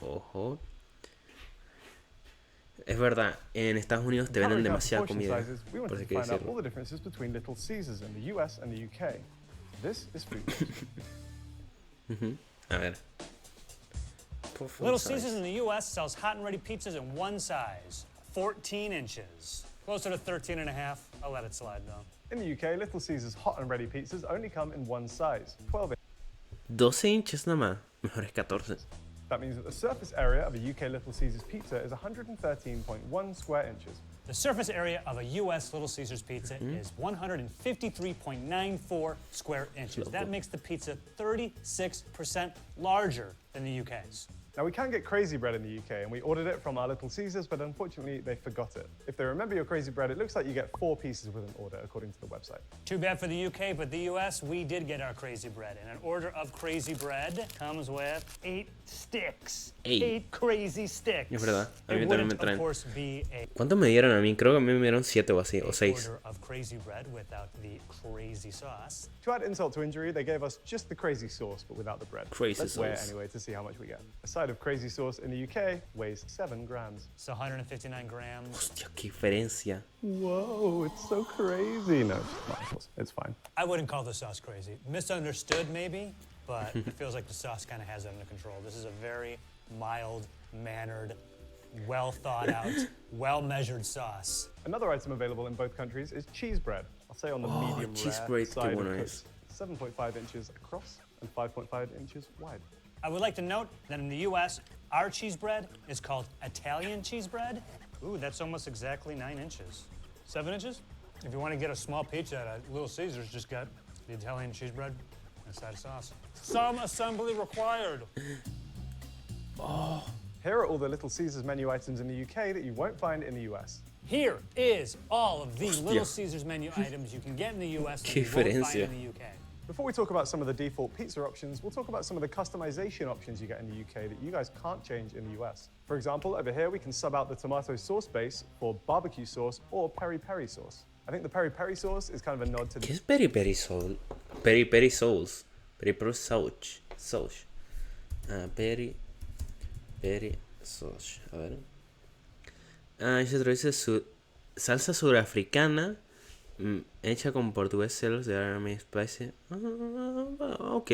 Ojo. Es verdad, en Estados Unidos te venden demasiada comida. We Por wanted si to quieres find out decirlo. all the differences between Little Caesars in the US and the UK. This is food. A ver. Little Caesars in the U.S. sells hot and ready pizzas in one size, 14 inches. Closer to 13 and a half. I'll let it slide, though. In the UK, Little Caesars hot and ready pizzas only come in one size, 12 inches. 12 inches nada más. Mejor es 14. That means that the surface area of a UK Little Caesars pizza is 113.1 square inches. The surface area of a U.S. Little Caesars pizza is 153.94 square inches. That makes the pizza 36% larger than the UK's. Now, we can get crazy bread in the UK, and we ordered it from our Little Caesars, but unfortunately, they forgot it. If they remember your crazy bread, it looks like you get 4 pieces with an order, according to the website. Too bad for the UK, but the US, we did get our crazy bread. And an order of crazy bread comes with 8 sticks. 8 crazy sticks. Es verdad, a mí It también me wouldn't, of traen. course, be a ¿Cuántos me dieron a mí? Creo que a mí me dieron 7 o así, o 6. order of crazy bread without the crazy sauce. To add insult to injury, they gave us just the crazy sauce, but without the bread. Crazy Let's weigh it sauce. anyway to see how much we get. A side of crazy sauce in the UK weighs 7 grams. It's 159 grams. Hostia, qué diferencia. Whoa, it's so crazy. No, it's not, of course. It's fine. I wouldn't call the sauce crazy. Misunderstood, maybe, but it feels like the sauce kind of has it under control. This is a very mild-mannered, well-thought-out, well-measured sauce. Another item available in both countries is cheese bread. I'll say on the medium cheese rare bread, qué side of bueno cooked. 7.5 inches across and 5.5 inches wide. I would like to note that in the U.S., our cheese bread is called Italian cheese bread. Ooh, that's almost exactly 9 inches. 7 inches? If you want to get a small pizza at Little Caesars, just get the Italian cheese bread and a side of sauce. Some assembly required. Here are all the Little Caesars menu items in the UK that you won't find in the US. Here is all of the Little Caesars menu items you can get in the U.S. that you won't find diferencia. in the U.K. Before we talk about some of the default pizza options, we'll talk about some of the customization options you get in the UK that you guys can't change in the US. For example, over here we can sub out the tomato sauce base for barbecue sauce or peri-peri sauce. I think the peri-peri sauce is kind of a nod to ¿Qué the es peri peri soul? Peri peri sauce. Peri peri sauce. Sauce. Ah, peri peri sauce. A ver. Ah, ella dice su salsa surafricana hecha con portugués celos de army spicy. Ok.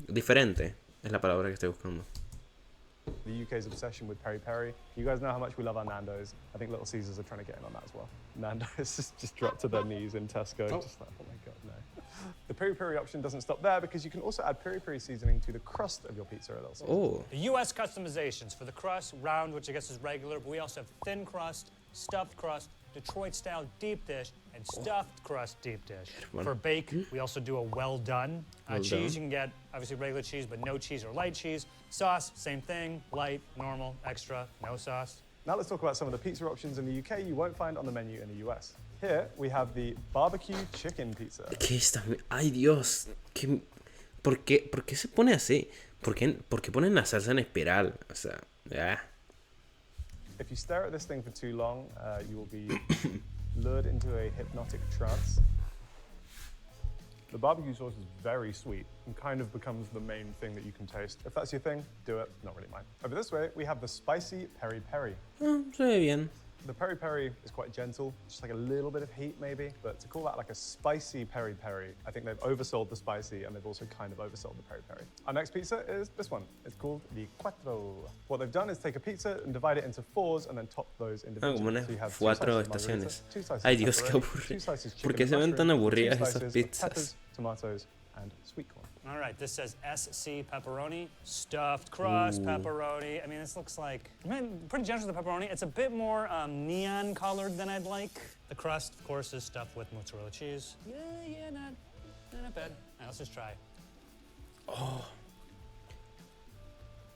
Diferente es la palabra que estoy buscando. UK's obsession with peri-peri. You guys know how much we love our Nando's. I think Little Caesars are trying to get in on that as well. Nando's just dropped to their knees in Tesco. Just like, oh my God, no. The peri-peri option doesn't stop there because you can also add peri-peri seasoning to the crust of your pizza at Little Caesars. Oh. The U.S. customizations for the crust, round, which I guess is regular, but we also have thin crust, stuffed crust, Detroit-style deep dish, and stuffed crust deep dish. For bake, we also do a well done. Well Cheese, done. you can get obviously regular cheese, but no cheese or light cheese. Sauce, same thing, light, normal, extra, no sauce. Now let's talk about some of the pizza options in the UK you won't find on the menu in the US. Here we have the barbecue chicken pizza. ¿Qué está? Ay, Dios. ¿Por qué se pone así? ¿Por qué ponen la salsa en espiral? O sea, ya. If you stare at this thing for too long, you will be lured into a hypnotic trance. The barbecue sauce is very sweet and kind of becomes the main thing that you can taste. If that's your thing, do it. Not really mine. Over this way, we have the spicy peri-peri. Se ve bien. The peri-peri is quite gentle, just like a little bit of heat maybe, but to call that like a spicy peri-peri, I think they've oversold the spicy and they've also kind of oversold the peri-peri. Our next pizza is this one. It's called the Quattro. What they've done is take a pizza and divide it into 4s and then top those individually. Como unas So you have 4 2 slices of estaciones. margarita, 2 slices Ay, of Dios, qué pepperoni, aburrido. 2 slices ¿Por chicken qué se ven mushroom, tan and aburridas 2 esas slices of pizzas? peppers, tomatoes, and sweet corn. All right, this says SC pepperoni, stuffed crust pepperoni. I mean, this looks like, pretty generous with the pepperoni. It's a bit more neon colored than I'd like. The crust, of course, is stuffed with mozzarella cheese. Yeah, not bad. All right, let's just try. Oh.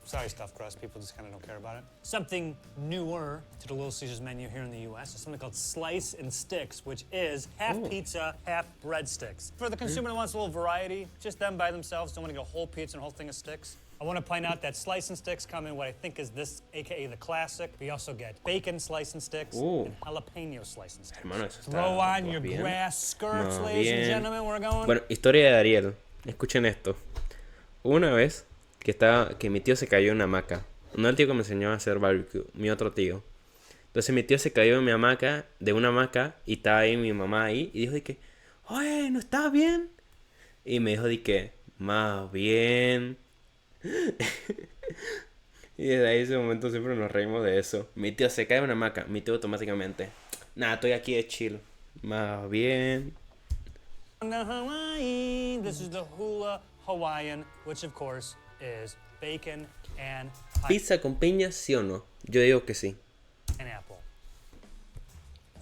Sorry, stuffed crust. People just kind of don't care about it. Something newer to the Little Caesars menu here in the U.S. is something called slice and sticks, which is half pizza, half breadsticks. For the consumer that wants a little variety, just them by themselves, don't want to get a whole pizza and a whole thing of sticks. I want to point out that slice and sticks come in what I think is this, aka the classic. We also get bacon slice and sticks and jalapeno slice and sticks. Hermano, eso está Throw on your bien. grass skirts, Muy ladies and bien. gentlemen. We're going. Bueno, historia de Dariel. Escuchen esto. Una vez que mi tío se cayó en una hamaca. No el tío que me enseñó a hacer barbecue, mi otro tío. Entonces mi tío se cayó en mi hamaca, de una hamaca, y estaba ahí mi mamá ahí, y dijo de que, oye, ¿no estás bien? Y me dijo de que, más bien. Y desde ahí ese momento siempre nos reímos de eso. Mi tío se cae en una hamaca, mi tío automáticamente, nada, estoy aquí de chill. Más bien. Now Hawaii. This is the hula Hawaiian, which of course is bacon and ¿Pizza con piña, sí o no? Yo digo que sí. pineapple.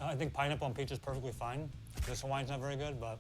I think pineapple on pizza is perfectly fine. This Hawaiian's not very good, but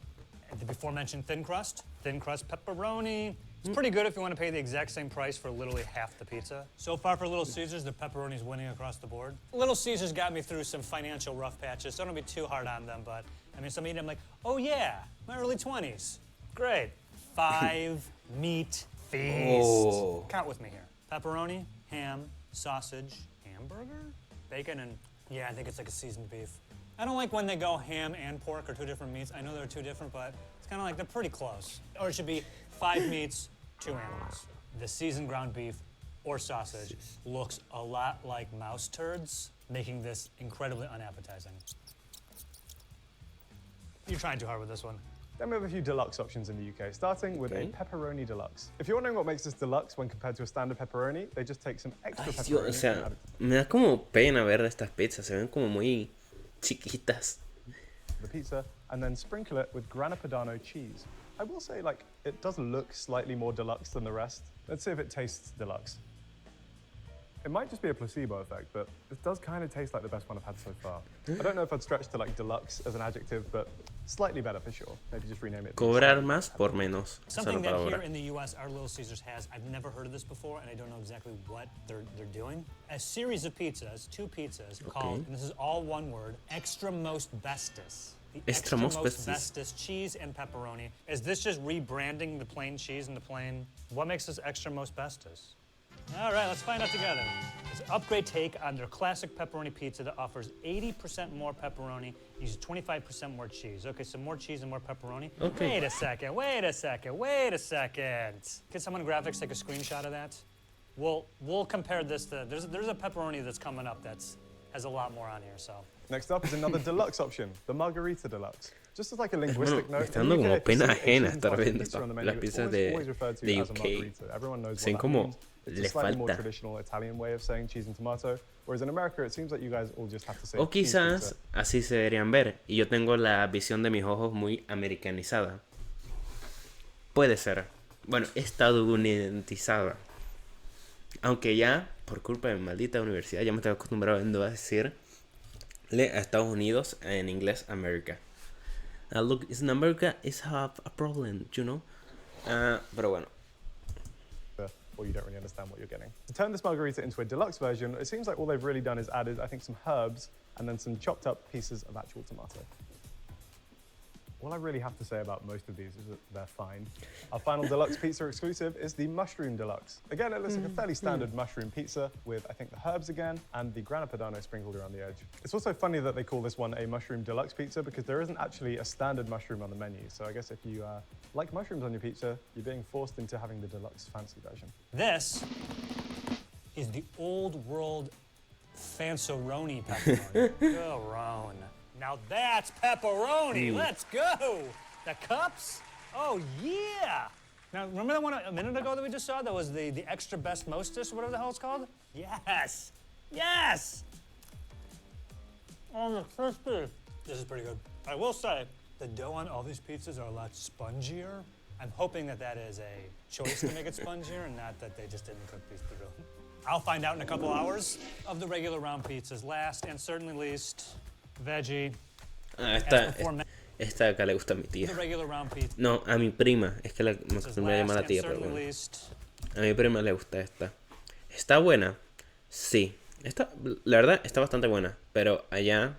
the before mentioned thin crust pepperoni. It's pretty good if you want to pay the exact same price for literally half the pizza. So far for Little Caesars, the pepperoni's winning across the board. Little Caesars got me through some financial rough patches, so don't be too hard on them, but I mean, some eat them like, oh yeah, my early 20s. Great. 5 meat feast. Oh. Count with me here. Pepperoni, ham, sausage, hamburger, bacon, and yeah, I think it's like a seasoned beef. I don't like when they go ham and pork are 2 different meats. I know they're 2 different, but it's kind of like they're pretty close. Or it should be 5 meats, 2 animals. The seasoned ground beef or sausage looks a lot like mouse turds, making this incredibly unappetizing. You're trying too hard with this one. Then we have a few deluxe options in the UK, starting with a pepperoni deluxe. If you're wondering what makes this deluxe when compared to a standard pepperoni, they just take some extra Ay, pepperoni. Dios, o sea, me da como pena ver estas pizzas, se ven como muy chiquitas. The pizza, and then sprinkle it with grana padano cheese. I will say, like, it does look slightly more deluxe than the rest. Let's see if it tastes deluxe. It might just be a placebo effect, but it does kind of taste like the best one I've had so far. I don't know if I'd stretch to like deluxe as an adjective, but slightly better for sure. Maybe just rename it. Cobrar más por menos. Esa es Something la that here palabra. in the U.S. our Little Caesars has, I've never heard of this before, and I don't know exactly what they're doing. A series of pizzas, 2 pizzas, called, and this is all one word, extra most bestus. The Extra most bestus. bestus cheese and pepperoni. Is this just rebranding the plain cheese and the plain? What makes this extra most bestus? All right, let's find out together. It's an upgrade take on their classic pepperoni pizza that offers 80% more pepperoni, uses 25% more cheese. Okay, so more cheese and more pepperoni. Okay. Wait a second. Can someone graphics take a screenshot of that? We'll compare this to, there's a pepperoni that's coming up has a lot more on here, so. Next up is another deluxe option, the margarita deluxe. Just as like a linguistic Me note, está in dando the como UK, if you pena see ajena Asian estar type of viendo pizza on the las menu, it's pizzas de always referred to de as a UK. margarita. Everyone knows Sen what that como means. It's le a slightly more falta. traditional Italian way of saying cheese and tomato, whereas in America it seems like you guys all just have to say O cheese quizás pizza. así se deberían ver. Y yo tengo la visión de mis ojos muy americanizada. Puede ser. Bueno, estadounidenizada. Aunque ya, por culpa de mi maldita universidad, ya me estoy acostumbrado a decirle a Estados Unidos en inglés America. Look, it's in America, it's have a problem, you know? Pero bueno. Or you don't really understand what you're getting. To turn this margarita into a deluxe version, it seems like all they've really done is added, I think, some herbs and then some chopped up pieces of actual tomato. All I really have to say about most of these is that they're fine. Our final deluxe pizza exclusive is the mushroom deluxe. Again, it looks like a fairly standard mushroom pizza with, I think, the herbs again and the grana padano sprinkled around the edge. It's also funny that they call this one a mushroom deluxe pizza because there isn't actually a standard mushroom on the menu. So I guess if you like mushrooms on your pizza, you're being forced into having the deluxe fancy version. This is the old world Fanceroni pepperoni. Go, Ron. Now that's pepperoni. Let's go. The cups? Oh, yeah. Now, remember that one a minute ago that we just saw? That was the extra best mostest, whatever the hell it's called? Yes. Yes. Oh, the crispy. This is pretty good. I will say, the dough on all these pizzas are a lot spongier. I'm hoping that that is a choice to make it spongier and not that they just didn't cook these through. I'll find out in a couple hours. Of the regular round pizzas, last and certainly least, veggie. Esta de acá le gusta a mi tía. The regular round pizza. No, a mi prima. Es que me Is acostumbré a llamar a last tía, and pero certainly bueno. least. A mi prima le gusta esta. ¿Está buena? Sí. La verdad, está bastante buena. Pero allá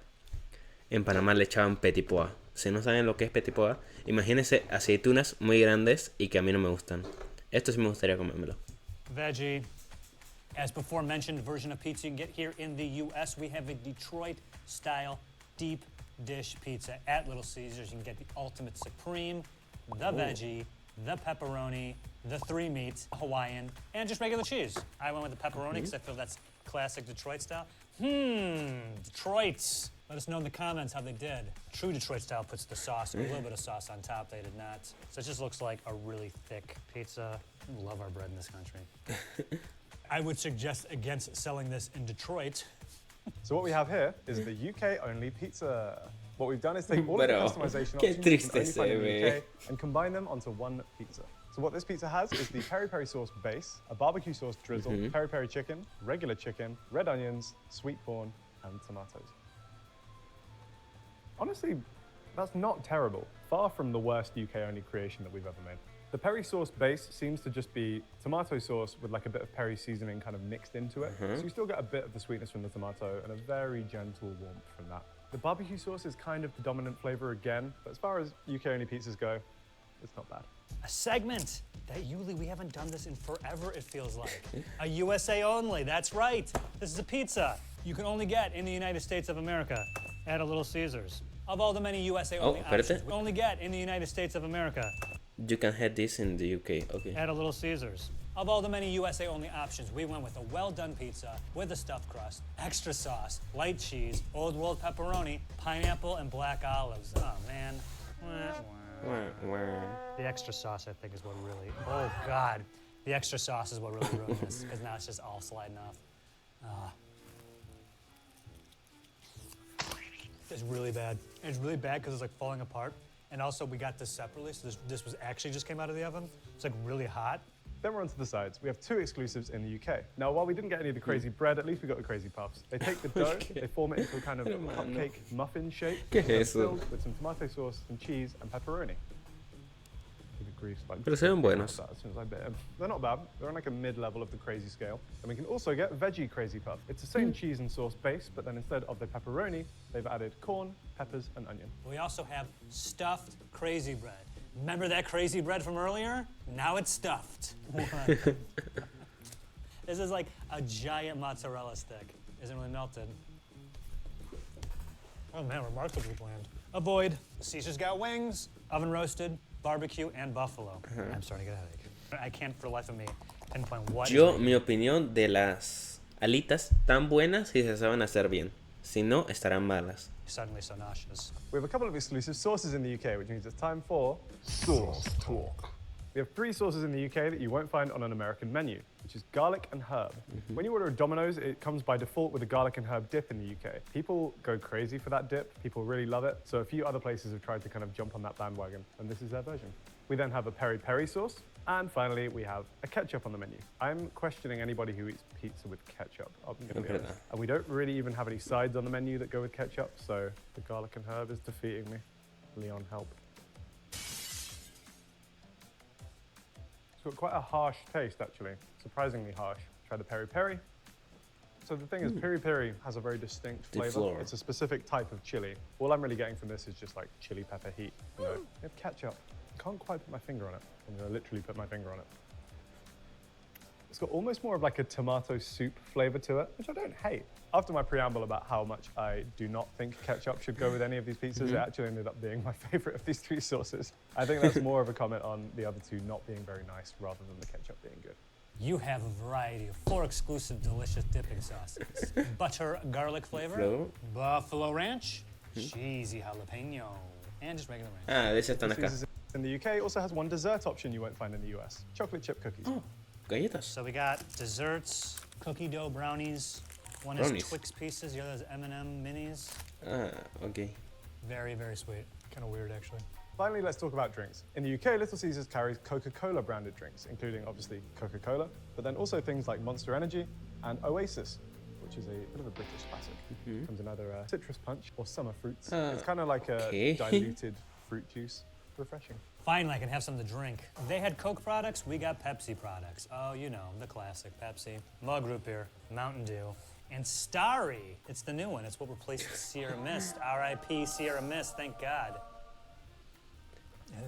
en Panamá le echaban petit pois. Si no saben lo que es petit pois, imagínense aceitunas muy grandes y que a mí no me gustan. Esto sí me gustaría comérmelo. Veggie. As before mentioned, version of pizza you can get here in the U.S. We have a Detroit-style deep dish pizza at Little Caesars. You can get the ultimate supreme, the veggie, the pepperoni, the 3-meat, Hawaiian, and just regular cheese. I went with the pepperoni because I feel that's classic Detroit style. Detroit. Let us know in the comments how they did. True Detroit style puts the sauce, a little bit of sauce on top. They did not. So it just looks like a really thick pizza. We love our bread in this country. I would suggest against selling this in Detroit. So what we have here is the UK-only pizza. What we've done is take all of the Pero, customization qué options you can triste only se find in the ve. UK and combine them onto one pizza. So what this pizza has is the peri-peri sauce base, a barbecue sauce drizzle, peri-peri chicken, regular chicken, red onions, sweet corn, and tomatoes. Honestly, that's not terrible. Far from the worst UK-only creation that we've ever made. The peri sauce base seems to just be tomato sauce with like a bit of peri seasoning kind of mixed into it. So you still get a bit of the sweetness from the tomato and a very gentle warmth from that. The barbecue sauce is kind of the dominant flavor again, but as far as UK-only pizzas go, it's not bad. A segment that usually we haven't done this in forever, it feels like. A USA only, that's right. This is a pizza you can only get in the United States of America at a Little Caesars. Of all the many USA only espérate. options, we only get in the United States of America You can have this in the UK, okay. at a Little Caesars. Of all the many USA only options, we went with a well-done pizza with a stuffed crust, extra sauce, light cheese, old world pepperoni, pineapple, and black olives. Oh, man. The extra sauce, I think, is what really, oh God. The extra sauce is what really ruined this, because now it's just all sliding off. It's really bad. It's really bad because it's like falling apart. And also we got this separately, so this was actually just came out of the oven. It's like really hot. Then we're on to the sides. We have two exclusives in the UK. Now, while we didn't get any of the crazy bread, at least we got the crazy puffs. They take the dough, they form it into a kind of cupcake muffin shape. ¿Qué es and they're eso? filled with some tomato sauce, some cheese, and pepperoni. With the grease, like, Pero se ven buenos. as soon as I bit them. They're not bad. They're on like a mid-level of the crazy scale. And we can also get veggie crazy puff. It's the same cheese and sauce base, but then instead of the pepperoni, they've added corn, peppers, and onion. We also have stuffed crazy bread. Remember that crazy bread from earlier? Now it's stuffed. This is like a giant mozzarella stick. Isn't really melted. Oh man, remarkably bland. Avoid. Caesar's got wings, oven roasted, barbecue, and buffalo. I'm starting to get a headache. I can't for the life of me pinpoint what. Yo, mi opinión de las alitas tan buenas si se saben hacer bien. Si no, estarán malas. Suddenly so nauseous. We have a couple of exclusive sauces in the UK, which means it's time for sauce talk. We have 3 sauces in the UK that you won't find on an American menu, which is garlic and herb. When you order a Domino's, it comes by default with a garlic and herb dip in the UK. People go crazy for that dip. People really love it. So a few other places have tried to kind of jump on that bandwagon, and this is their version. We then have a peri-peri sauce, and finally we have a ketchup on the menu. I'm questioning anybody who eats pizza with ketchup, I'm gonna be honest. And we don't really even have any sides on the menu that go with ketchup, so the garlic and herb is defeating me. Leon, help. It's got quite a harsh taste, actually. Surprisingly harsh. Try the peri-peri. So the thing is, peri-peri has a very distinct flavor. Flor. It's a specific type of chili. All I'm really getting from this is just like chili pepper heat. You know, they have ketchup. Can't quite put my finger on it. I'm gonna literally put my finger on it. It's got almost more of like a tomato soup flavor to it, which I don't hate. After my preamble about how much I do not think ketchup should go with any of these pizzas, it actually ended up being my favorite of these 3 sauces. I think that's more of a comment on the other 2 not being very nice rather than the ketchup being good. You have a variety of 4 exclusive delicious dipping sauces. Butter garlic flavor, Buffalo. buffalo ranch, cheesy jalapeno, and just regular ranch. Ah, de esas están This acá. is in the UK, also has one dessert option you won't find in the US, chocolate chip cookies. Oh, galletas. So we got desserts, cookie dough brownies. One Brownies. is Twix pieces, the other is M&M minis. Ah, ok. Very, very sweet. Kind of weird, actually. Finally, let's talk about drinks. In the UK, Little Caesars carries Coca-Cola branded drinks, including obviously Coca-Cola, but then also things like Monster Energy and Oasis, which is a bit of a British classic. Comes in either a citrus punch or summer fruits. It's kind of like a okay. diluted fruit juice. Refreshing. Finally, I can have something to drink. They had Coke products, we got Pepsi products. Oh, you know, the classic Pepsi. Mug root beer, Mountain Dew, and Starry. It's the new one. It's what replaced Sierra Mist. R.I.P. Sierra Mist, thank God.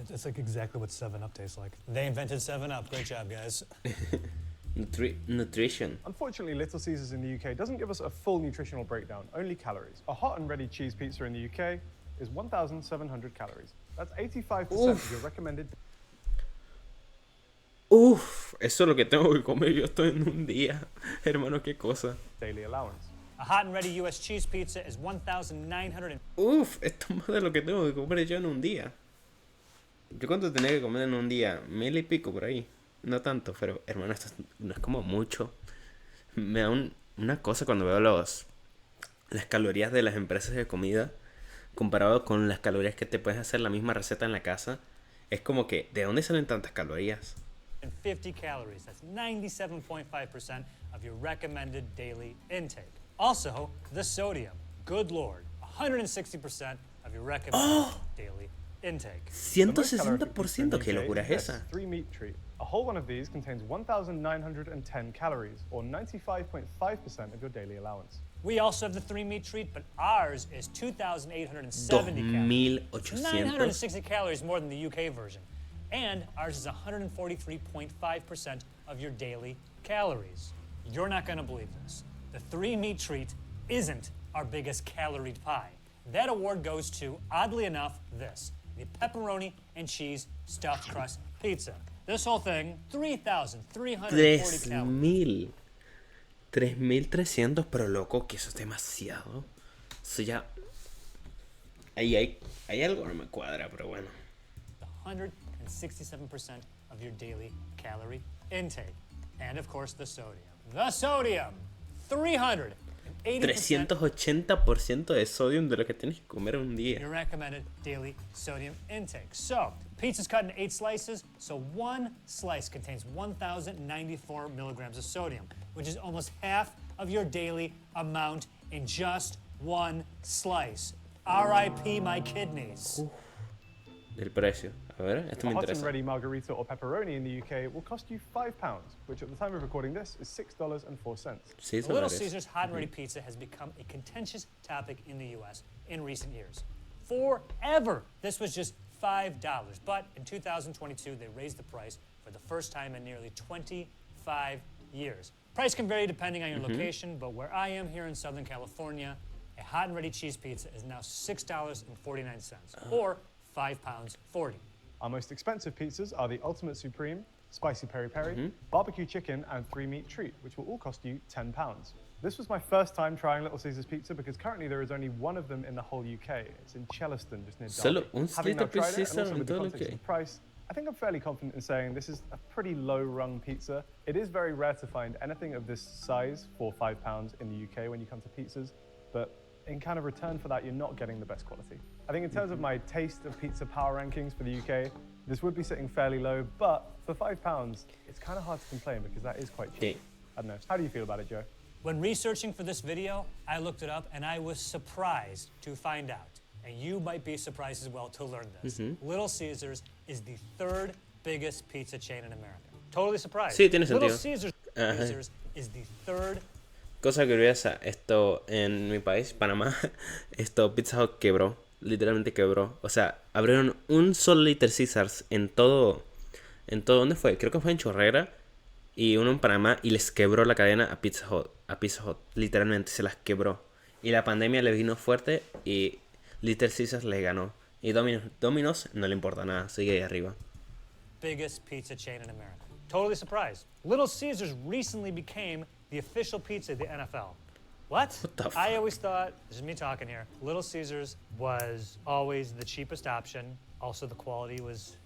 It's like exactly what 7-Up tastes like. They invented 7-Up. Great job, guys. Nutrition. Unfortunately, Little Caesars in the UK doesn't give us a full nutritional breakdown, only calories. A hot and ready cheese pizza in the UK is 1,700 calories. That's 85% of your recommended. Uf, eso es lo que tengo que comer yo estoy en un día. Hermano, qué cosa. daily allowance. A hot and ready US cheese pizza is 1,900. Uf, esto es más de lo que tengo que comer yo en un día. ¿Yo cuánto tenía que comer en un día? 1000 y pico por ahí. No tanto, pero hermano, esto no es como mucho. Me da una cosa cuando veo las calorías de las empresas de comida comparado con las calorías que te puedes hacer la misma receta en la casa. Es como que, ¿de dónde salen tantas calorías? 50 calories. That's 97.5% of your recommended daily intake. Also, the sodium. Good Lord. 160% of your recommended daily intake. The most calorific pizza in 160%, the qué UK locura is es this esa. 3-meat treat. A whole one of these contains 1,910 calories, or 95.5% of your daily allowance. We also have the 3-meat treat, but ours is 2,870 calories. 2800. 960 calories more than the UK version. And ours is 143.5% of your daily calories. You're not going to believe this. The 3-meat treat isn't our biggest calorie pie. That award goes to, oddly enough, this. The pepperoni and cheese stuffed crust pizza. This whole thing, 3,340 calories. 3300, pero loco, que eso es demasiado. Eso ya. Ahí hay algo que no me cuadra, pero bueno. 167% of your daily calorie intake. And of course, the sodium. The sodium! 380% 380% de sodium de lo que tienes que comer en un día. your recommended daily sodium intake. So, pizza's cut into 8 slices, so one slice contains 1,094 milligrams of sodium, which is almost half of your daily amount in just one slice. R.I.P. my kidneys. Del precio. A ver, esto A me hot and interesa. ready margarita or pepperoni in the UK will cost you £5, which at the time of recording this is $6.04. Sí, The Little $6. Caesars hot and ready pizza has become a contentious topic in the U.S. in recent years. Forever, this was just $5, but in 2022, they raised the price for the first time in nearly 25 years. Price can vary depending on your location, but where I am here in Southern California, a hot and ready cheese pizza is now $6.49, or £5.40. Our most expensive pizzas are the Ultimate Supreme, Spicy Peri Peri, Barbecue Chicken, and 3-meat treat, which will all cost you £10. This was my first time trying Little Caesars pizza because currently there is only one of them in the whole UK. It's in Chellaston, just near Solo Derby. un Having now Little tried it, and Caesar also en with the todo el context UK. of price, I think I'm fairly confident in saying this is a pretty low-rung pizza. It is very rare to find anything of this size for £5 in the UK when you come to pizzas, but in kind of return for that, you're not getting the best quality. I think in terms of my taste of pizza power rankings for the UK, this would be sitting fairly low, but for £5, it's kind of hard to complain because that is quite cheap. Sí. I don't know. How do you feel about it, Joe? When researching for this video, I looked it up and I was surprised to find out. And you might be surprised as well to learn this. Little Caesars is the third biggest pizza chain in America. Totally surprised. Sí, tiene Little sentido. Caesars is the third. Cosa curiosa, esto en mi país, Panamá, esto Pizza Hut quebró, literalmente quebró. O sea, abrieron un solo Little Caesars en todo, ¿dónde fue? Creo que fue en Chorrera y uno en Panamá y les quebró la cadena a Pizza Hut, literalmente se las quebró. Y la pandemia le vino fuerte y Little Caesars le ganó. Y Domino's no le importa nada, sigue ahí arriba. Biggest pizza chain in America. Totally surprised. Little Caesars recently became the official pizza of the NFL. What? What the I always thought, this is me talking here, Little Caesars was always the cheapest option. Also, the quality was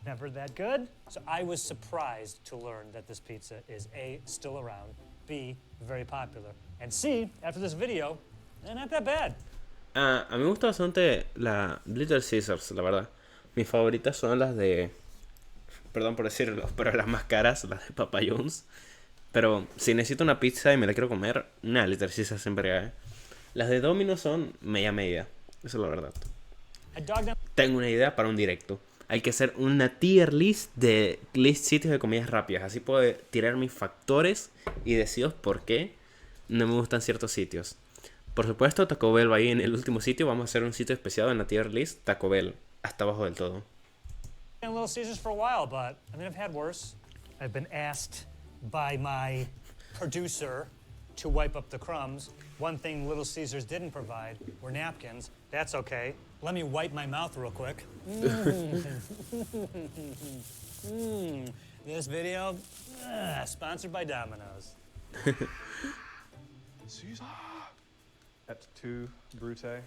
never that good. So I was surprised to learn that this pizza is A, still around, B, very popular, and C, after this video, not that bad. A mí me gusta bastante la Little Caesars, la verdad. Mis favoritas son las de... Perdón por decirlo, pero las más caras, las de Papa John's. Pero si necesito una pizza y me la quiero comer, una Little Caesars siempre cae. Las de Domino's son media. Esa es la verdad. I dogged down Tengo una idea para un directo. Hay que hacer una tier list de sitios de comidas rápidas. Así puedo tirar mis factores y deciros por qué no me gustan ciertos sitios. Por supuesto, Taco Bell va ahí en el último sitio. Vamos a hacer un sitio especial en la tier list. Taco Bell, hasta abajo del todo. Little Caesars for a while, but I mean, I've had worse. I've been asked by my producer to wipe up the crumbs. One thing Little Caesars didn't provide were napkins. That's okay. Let me wipe my mouth real quick. This video, sponsored by Domino's. Caesar. Et tu, Brute.